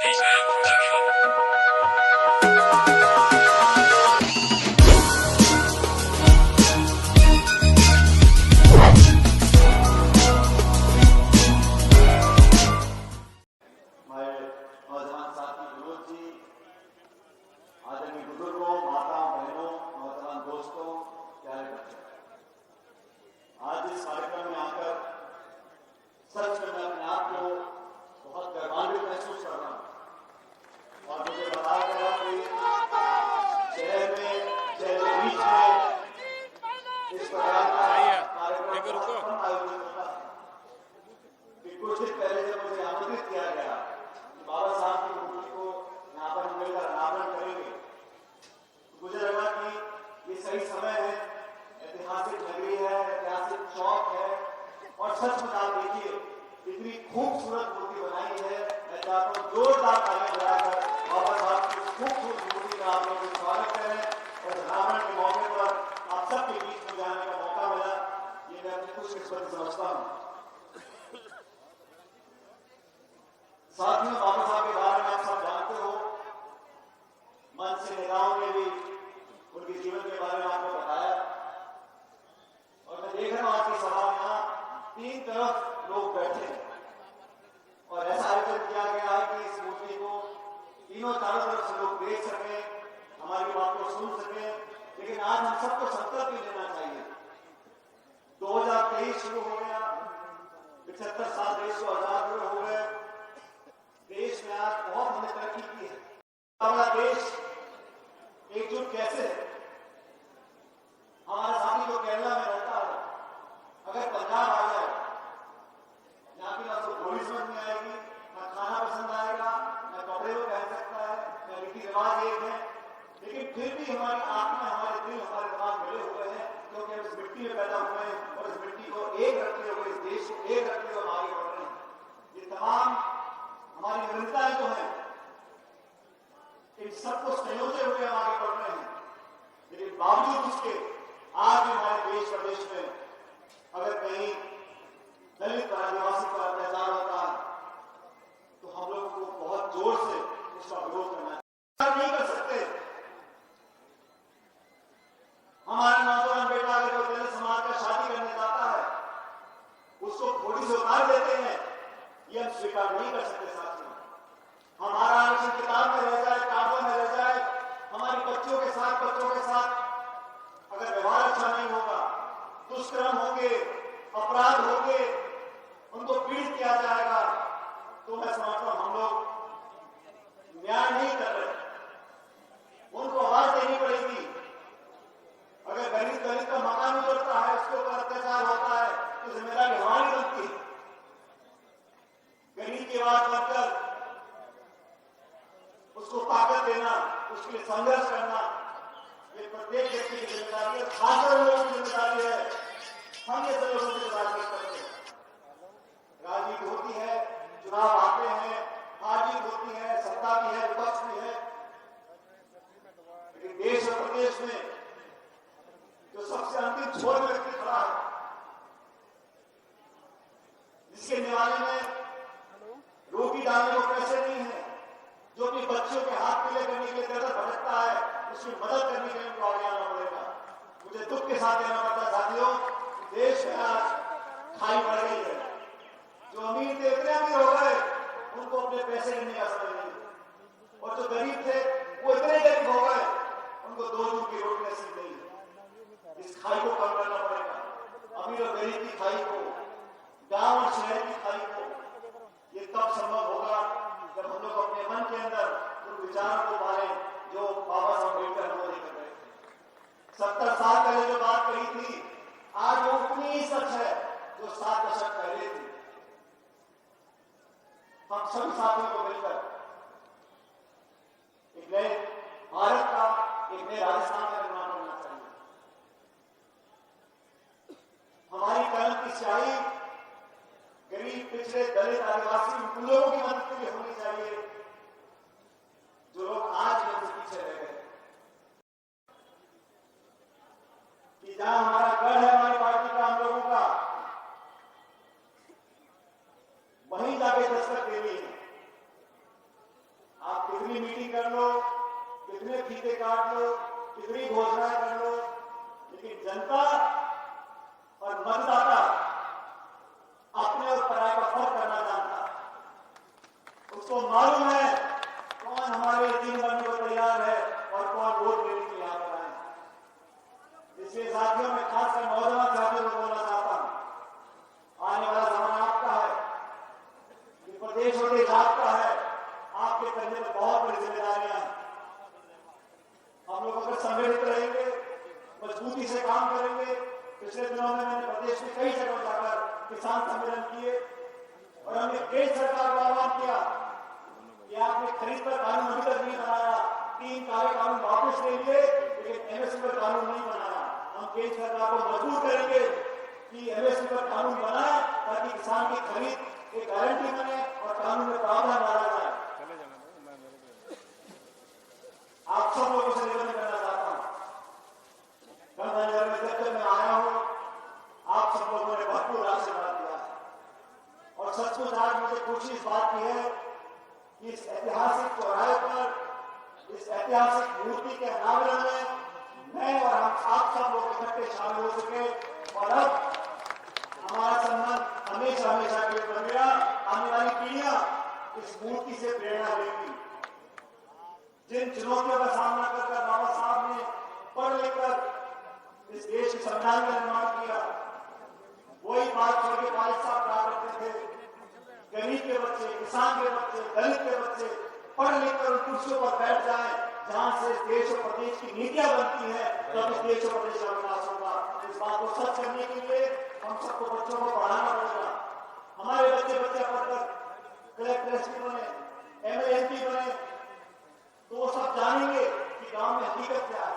Mayhem Production. हमारे नौजवान साथी विनोद जी, आदरणीय बुजुर्गों, माताओं, बहनों, नौजवान दोस्तों, प्यारे बच्चों, आज इस कार्यक्रम में आकर सच में मैं अपने आप को बहुत गर्वान्वित महसूस कर रहा हूँ। और मुझे बताया गया कि शहर में, शहर के बीच में इस प्रकार का कार्यक्रम बहुत कम आयोजित होता है। कि कुछ दिन पहले जब मुझे आमंत्रित किया गया कि बाबा साहब की मूर्ति को यहाँ पर हम मिलकर अनावरण करेंगे, तो मुझे लगा कि ये सही समय है, ऐतिहासिक नगरी है, ऐतिहासिक चौक है। और सच में आप देखिए इतनी खूबसूरत मूर्ति बनाई है। मैं चाहता हूँ जोरदार तालियां बजाकर बाबा साहब की खूबसूरत मूर्ति का आप लोग स्वागत करें। और अनावरण के मौके पर आप सबके बीच में जाने का मौका मिला, ये मैं अपनी खुशकिस्मती समझता हूँ। साथियों, बाबा साहब के बारे में आप सब जानते हो। मंच से नेताओं ने भी उनके जीवन के बारे में आपको बताया। और मैं देख रहा हूं आज की सभा में यहाँ तीन तरफ लोग बैठे हैं और ऐसा आयोजन किया गया है कि इस मूर्ति को तीनों चारों तरफ से लोग देख सके, हमारी बात को सुन सके। लेकिन आज हम सबको संकल्प भी लेना चाहिए। 2023 शुरू हो गया, 75 साल देश को आजाद हुए हो गए। देश में आज बहुत हमने तरक्की की है। हमारा देश एकजुट कैसे है? हमारा साथी जो केरला में रहता है, अगर पंजाब आ जाए, यहाँ की ना तो बोली समझ में आएगी, ना खाना पसंद आएगा, ना कपड़े वो पहन सकता है, ना रीति रिवाज एक है। लेकिन फिर भी हमारी आत्मा, हमारे दिल, हमारे दिमाग मिले हुए हैं, क्योंकि हम इस मिट्टी में पैदा हुए हैं और इस मिट्टी को एक रखते हुए, इस देश को एक रखते हुए आगे बढ़ रहे हैं। ये तमाम हमारी विविधताएं जो है, इन सबको संयोजे हुए हम आगे बढ़ रहे हैं। लेकिन बावजूद उसके आज भी हमारे देश प्रदेश में अगर कहीं दलित और आदिवासी पर अत्याचार होता है तो हम लोगों को बहुत जोर से उसका विरोध करना चाहिए। नहीं कर सकते। हमारा नौजवान बेटा अगर कोई दलित समाज का शादी करने जाता है, उसको घोड़ी से उतार देते हैं, ये हम स्वीकार नहीं कर सकते। साथियों, हमारा आरक्षण किताब में रह जाए, कागजों में रह जाए, हमारी बच्चों के साथ अगर व्यवहार अच्छा नहीं होगा, दुष्कर्म होंगे, अपराध होंगे, उनको पीड़ित किया जाएगा, तो मैं समझता हूं हम लोग न्याय नहीं कर रहे। उनको आवाज देनी पड़ेगी। अगर दलित का मकान उजड़ता है, उसके ऊपर अत्याचार होता है, तो जिम्मेदारी हमारी बनती है। गरीब की आवाज बनकर उसको ताकत देना, उसके लिए संघर्ष करना, ये प्रत्येक व्यक्ति की जिम्मेदारी है, खासकर लोगों की जिम्मेदारी है। हम ये सब लोगों से राजनीति करते हैं। राजनीति होती है, चुनाव आते हैं, हार जीत होती है, सत्ता भी है, विपक्ष भी है। लेकिन देश और प्रदेश में जो सबसे अंतिम छोर में व्यक्ति खड़ा है, जिसके निवाले में रोटी डालने को पैसे नहीं है, जो अपने बच्चों के हाथ पीले करने के लिए दर भटकता है, उसकी मदद करने के लिए उनको आगे आना पड़ेगा। मुझे दुख के साथ कहना पड़ता है साथियों, देश में आज खाई बढ़ गई है। जो अमीर थे इतने अमीर हो गए, उनको अपने पैसे गिनने का समय नहीं। और जो गरीब थे वो इतने गरीब हो गए, उनको 2 दिन की रोटी नसीब नहीं। इस खाई को कम करना पड़ेगा। अमीर और गरीब की खाई को, गांव और शहर की खाई को, ये तब संभव होगा जब हम लोग अपने मन के अंदर उन विचारों को पालें जो बाबा साहब अम्बेडकर हमें लेकर गए थे। 70 साल पहले जो बात कही थी, आज वो उतनी ही सच है जो 7 दशक पहले थी। हम सभी साथियों को मिलकर एक नए भारत का, एक नए राजस्थान का निर्माण करना चाहिए। हमारी कलम की स्याही गरीब, पिछड़े, दलित, आदिवासी, उन लोगों की मदद के लिए होनी चाहिए जो लोग आज भी पीछे रह गए। कि जहां हमारा गढ़ है हमारी पार्टी का, हम लोगों का, वहीं जाके दस्तक देनी है। कर लो, कितने फीते काट लो, कितनी घोषणाएं कर लो, लेकिन जनता और मतदाता अपने और पराये का फर्क करना जानता है। उसको मालूम है कौन हमारे यतीम बनने को तैयार है और कौन वोट देने के लिए यहाँ पर आए। इसलिए साथियों में खासकर नौजवान साथियों को बोलना चाहता हूं, आने वाला जमाना आपका है, ये प्रदेश और देश आपका है, आपके कंधे पर बहुत बड़ी जिम्मेदारियां हैं। हम लोग अगर संगठित रहेंगे, मजबूती से काम करेंगे। पिछले दिनों में मैंने प्रदेश में कई जगह जाकर किसान सम्मेलन किए और हमने केंद्र सरकार को आह्वान किया कि आपने खरीद पर कानून अभी तक नहीं बनाया, 3 काले कानून वापस ले लिए, लेकिन एमएसपी पर कानून नहीं बनाया। हम केंद्र सरकार को मजबूर करेंगे कि एमएसपी पर कानून बनाए ताकि किसान की खरीद एक गारंटी बने और कानून में प्रावधान डाला जाए। आप सब लोगों से निवेदन करना चाहता हूं, गणतंत्र में जब मैं आया हूं, आप सब लोगों ने भरपूर आशीर्वाद दिया है और सचमुच आज मुझे खुशी इस बात की है कि इस ऐतिहासिक चौराहे पर, इस ऐतिहासिक मूर्ति के अनावरण में मैं और आप सब लोग इकट्ठे शामिल हो सके और अब हमारा संबंध हमेशा हमेशा के लिए बनेगा। आने वाली पीढ़ियां इस मूर्ति से प्रेरणा लेंगी। जिन चुनौतियों का सामना कर बाबा साहब ने पढ़ लिखकर इस देश के संविधान का निर्माण किया, वही बात स्वर्गीय पायलट साहब कहा करते थे, गरीब के बच्चे, किसान के बच्चे, दलित के बच्चे पढ़ लिखकर उन कुर्सियों पर बैठ जाए जहां से देश और प्रदेश की नीतियां बनती है, तब इस देश और प्रदेश का विकास होगा। इस बात को सच करने के लिए हम सबको बच्चों को पढ़ाना पड़ेगा। हमारे बच्चे पढ़कर कलेक्टर एसपी बने, एमएलए एमपी बने, तो वो सब जानेंगे कि गांव में हकीकत क्या है,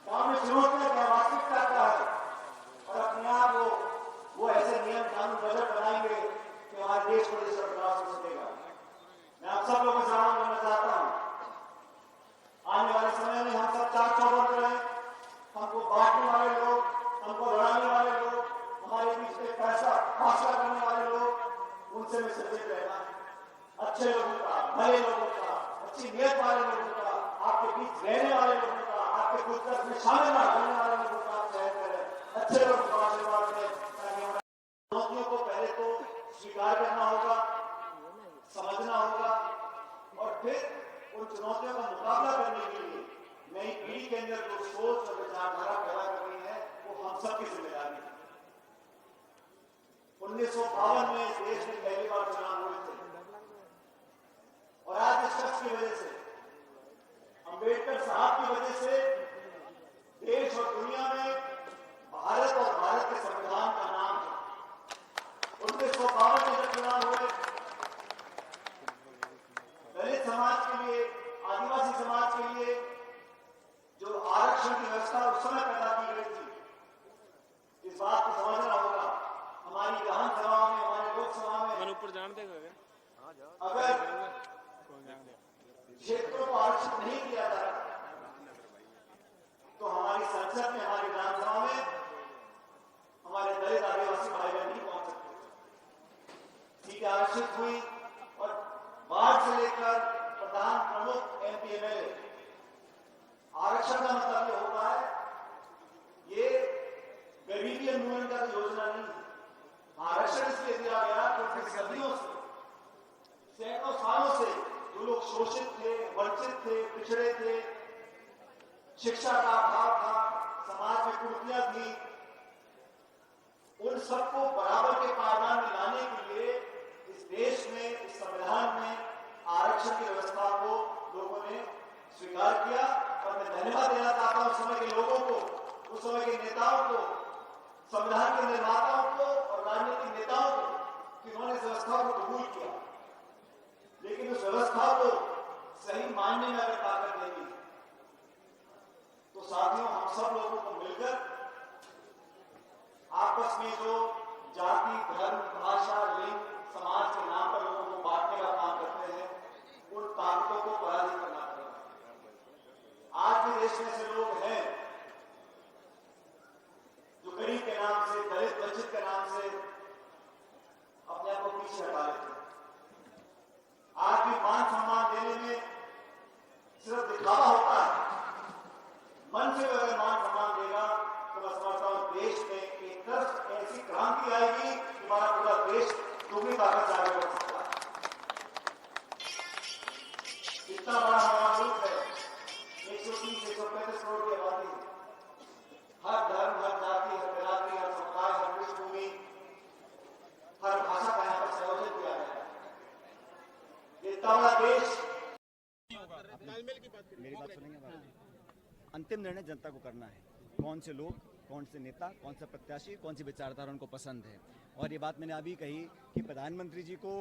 गांव में चुनौतियां क्या, वास्तविकता क्या है, और अपने आप वो ऐसे नियम कानून बजट बनाएंगे कि हमारे देश को देश का विकास हो सकेगा। मैं आप सब लोगों से आह्वान करना चाहता हूं, आने वाले समय में हम सब चार चौबंद रहे, हमको बांटने वाले लोग, हमको लड़ाने वाले लोग, हमारे बीच में पैसा फासला करने वाले लोग, उनसे में सचेत रहना है। अच्छे लोगों का, भले लोगों का, अच्छी नियत वाले लोगों का, आपके बीच रहने वाले लोगों का, आपके गुजरात में शामिल न होने वाले लोगों का आप चयन करें। अच्छे लोगों को आशीर्वाद दें ताकि हमारे चुनौतियों को पहले तो स्वीकार करना होगा, समझना होगा और फिर उन चुनौतियों का मुकाबला करने के लिए नई पीढ़ी के अंदर जो सोच और विचारधारा पैदा करनी है, वो हम सबकी जिम्मेदारी है। 1952 में इस देश में पहली बार चुनाव हुए थे और आज इस शख्स की वजह से, अंबेडकर साहब की वजह से देश और दुनिया में भारत और भारत के संविधान का नाम है। 1952 में जब चुनाव हुए, दलित समाज के लिए, आदिवासी समाज के लिए जो आरक्षण की व्यवस्था उस समय पैदा की गई थी, इस बात को समझना होगा। हमारी विधानसभा में, हमारे लोकसभा में ऊपर जान देगा अगर क्षेत्रों को आरक्षित नहीं किया जाता तो हमारी संसद में, हमारी विधानसभा में हमारे दलित आदिवासी भाई बहन नहीं पहुंच सकते। सीटें आरक्षित हुई और वार्ड से लेकर प्रधान, प्रमुख, एमपी, एमएलए, आरक्षण का मतलब ये होता है, ये गरीबी उन्मूलन का योजना नहीं है। आरक्षण इसलिए दिया गया क्योंकि सदियों से, सैकड़ों सालों से जो लोग शोषित थे, वंचित थे, पिछड़े थे, शिक्षा का अभाव था, समाज में कुरीतियां थी, उन सबको बराबर के पायदान में लाने के लिए इस देश में, इस संविधान में आरक्षण की व्यवस्था को लोगों ने स्वीकार किया। और मैं धन्यवाद देना चाहता हूं उस समय के लोगों को, उस समय के नेताओं को, संविधान के निर्माताओं को और राजनीतिक नेताओं को कि उन्होंने इस व्यवस्था को कबूल किया। लेकिन उस व्यवस्था को सही मायने में अगर ताकत देगी तो साथियों, हम सब लोगों को मिलकर आपस में जो जाति, धर्म, भाषा, लिंग, समाज के नाम पर लोगों को बांटने का काम करते हैं, उन ताकतों को पराजित करना पड़ेगा। आज भी देश में ऐसे लोग हैं जो गरीब के नाम से, दलित, वंचित के नाम से अपने आप को पीछे हटा लेते हैं। लगता हुआ देश। मेरी बात सुनेंगे आप? अंतिम निर्णय जनता को करना है, कौन से लोग, कौन से नेता, कौन सा प्रत्याशी, कौन सी विचारधारा उनको पसंद है। और ये बात मैंने अभी कही कि प्रधानमंत्री जी को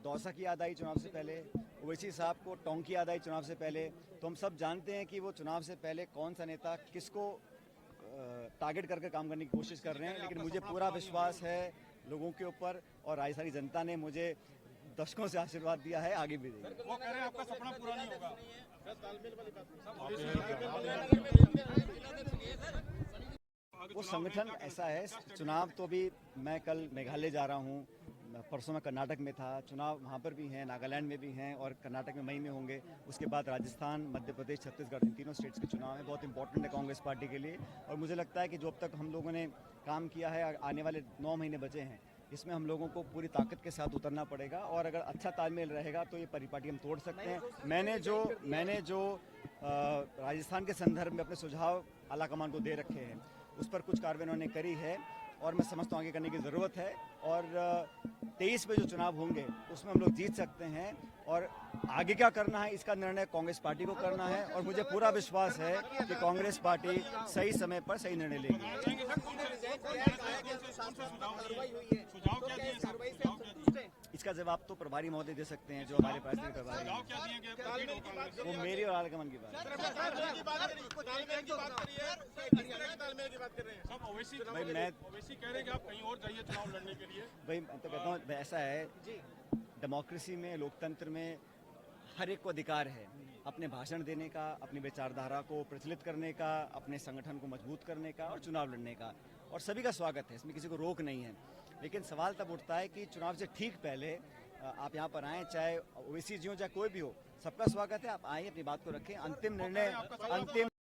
दौसा की याद आई चुनाव से पहले, ओवैसी साहब को टोंक की याद आई चुनाव से पहले। तो हम सब जानते हैं कि वो चुनाव से पहले कौन सा नेता किसको टारगेट करके काम करने की कोशिश कर रहे हैं। लेकिन मुझे पूरा विश्वास है लोगों के ऊपर, और राजस्थानी जनता ने मुझे दशकों से आशीर्वाद दिया है, आगे भी देंगे। वो कह रहे हैं आपका सपना पूरा नहीं होगा। वो संगठन ऐसा है, चुनाव तो भी मैं कल मेघालय जा रहा हूँ, परसों में कर्नाटक में था, चुनाव वहाँ पर भी हैं, नागालैंड में भी हैं और कर्नाटक में मई में होंगे। उसके बाद राजस्थान, मध्य प्रदेश, छत्तीसगढ़, इन तीनों स्टेट्स के चुनाव हैं, बहुत इंपॉर्टेंट है कांग्रेस पार्टी के लिए। और मुझे लगता है कि जो अब तक हम लोगों ने काम किया है, आने वाले 9 महीने बचे हैं, इसमें हम लोगों को पूरी ताकत के साथ उतरना पड़ेगा। और अगर अच्छा तालमेल रहेगा तो ये परिपाटी हम तोड़ सकते हैं। मैंने जो राजस्थान के संदर्भ में अपने सुझाव आलाकमान को दे रखे हैं, उस पर कुछ कार्रवाई उन्होंने करी है और मैं समझता हूँ आगे करने की ज़रूरत है। और 23 में जो चुनाव होंगे उसमें हम लोग जीत सकते हैं, और आगे क्या करना है इसका निर्णय कांग्रेस पार्टी को करना है। और मुझे पूरा विश्वास है कि कांग्रेस पार्टी सही समय पर सही निर्णय लेगी। इसका जवाब तो प्रभारी महोदय दे सकते हैं, जो हमारे पास प्रभारी हैं। वो मेरी और आलाकमान की बात है। भाई मैं कह रहे हैं कि आप कहीं और जाइए चुनाव लड़ने के लिए। भाई मैं तो कहता हूँ ऐसा है, डेमोक्रेसी में, लोकतंत्र में हर एक को अधिकार है अपने भाषण देने का, अपनी विचारधारा को प्रचलित करने का, अपने संगठन को मजबूत करने का और चुनाव लड़ने का। और सभी का स्वागत है, इसमें किसी को रोक नहीं है। लेकिन सवाल तब उठता है कि चुनाव से ठीक पहले आप यहाँ पर आएँ, चाहे ओवैसी जी हो चाहे कोई भी हो, सबका स्वागत है। आप आएँ, अपनी बात को रखें। अंतिम निर्णय